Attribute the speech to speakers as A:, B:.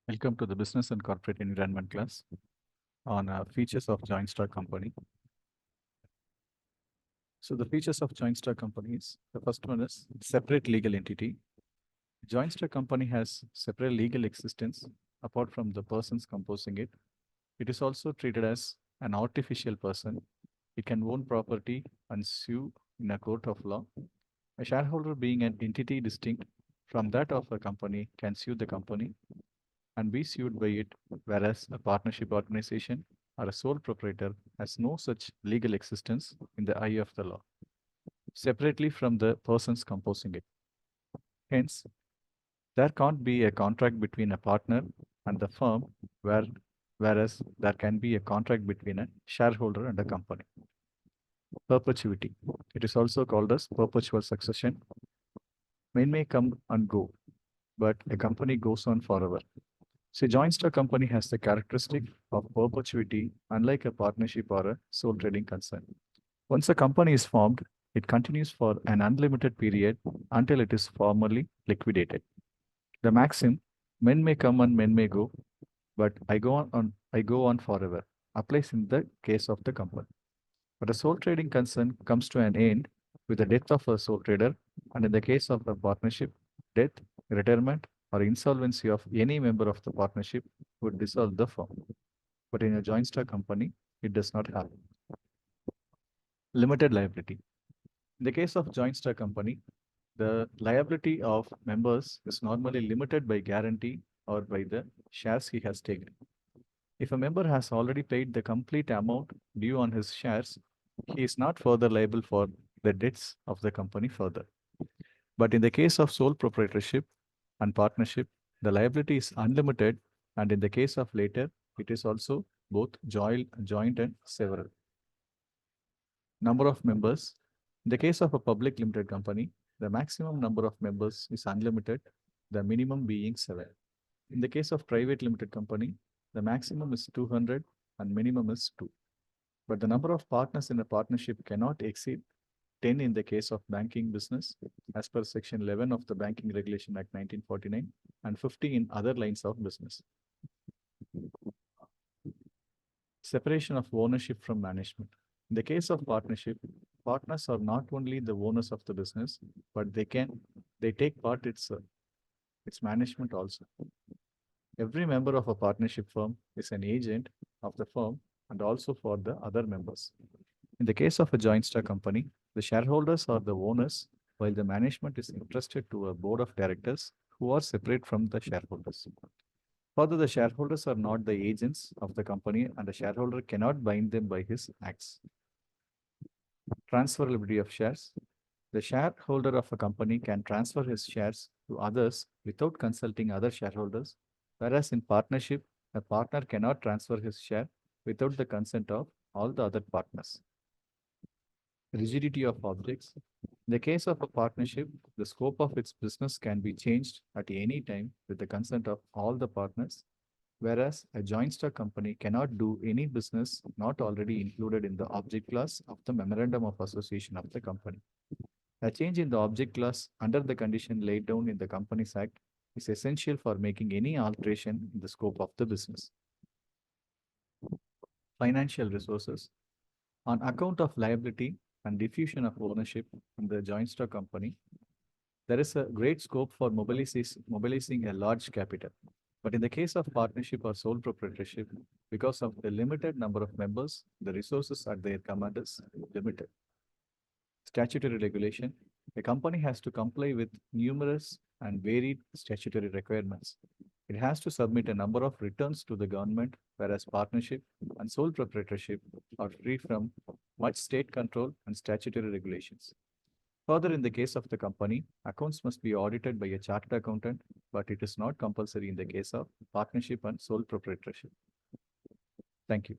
A: Welcome to the Business and Corporate Environment class on features of joint stock company. So the features of joint stock companies, the first one is separate legal entity. Joint stock company has separate legal existence apart from the persons composing it. It is also treated as an artificial person. It can own property and sue in a court of law. A shareholder being an entity distinct from that of a company can sue the company and be sued by it, whereas a partnership organization or a sole proprietor has no such legal existence in the eye of the law, separately from the persons composing it. Hence, there can't be a contract between a partner and the firm, whereas there can be a contract between a shareholder and a company. Perpetuity. It is also called as perpetual succession. Men may come and go, but a company goes on forever. So, joint stock company has the characteristic of perpetuity, unlike a partnership or a sole trading concern. Once a company is formed, it continues for an unlimited period until it is formally liquidated. The maxim, men may come and men may go, but I go on forever, applies in the case of the company. But a sole trading concern comes to an end with the death of a sole trader, and in the case of a partnership, death, retirement, or insolvency of any member of the partnership would dissolve the firm. But in a joint stock company, it does not happen. Limited liability. In the case of joint stock company, the liability of members is normally limited by guarantee or by the shares he has taken. If a member has already paid the complete amount due on his shares, he is not further liable for the debts of the company further. But in the case of sole proprietorship and partnership, the liability is unlimited, and in the case of later, it is also both joint and several. Number of members. In the case of a public limited company, the maximum number of members is unlimited, the minimum being 7. In the case of private limited company, the maximum is 200 and minimum is 2. But the number of partners in a partnership cannot exceed 10 in the case of banking business, as per Section 11 of the Banking Regulation Act 1949, and 50 in other lines of business. Separation of ownership from management. In the case of partnership, partners are not only the owners of the business, but they take part its management also. Every member of a partnership firm is an agent of the firm and also for the other members. In the case of a joint stock company, the shareholders are the owners, while the management is entrusted to a board of directors who are separate from the shareholders. Further, the shareholders are not the agents of the company, and the shareholder cannot bind them by his acts. Transferability of shares. The shareholder of a company can transfer his shares to others without consulting other shareholders, whereas in partnership, a partner cannot transfer his share without the consent of all the other partners. Rigidity of objects. In the case of a partnership, the scope of its business can be changed at any time with the consent of all the partners, whereas a joint stock company cannot do any business not already included in the object class of the memorandum of association of the company. A change in the object class under the condition laid down in the Companies Act is essential for making any alteration in the scope of the business. Financial resources. On account of liability and diffusion of ownership in the joint stock company, there is a great scope for mobilizing a large capital. But in the case of partnership or sole proprietorship, because of the limited number of members, the resources at their command is limited. Statutory regulation. A company has to comply with numerous and varied statutory requirements. It has to submit a number of returns to the government, whereas partnership and sole proprietorship are free from much state control and statutory regulations. Further, in the case of the company, accounts must be audited by a chartered accountant, but it is not compulsory in the case of partnership and sole proprietorship. Thank you.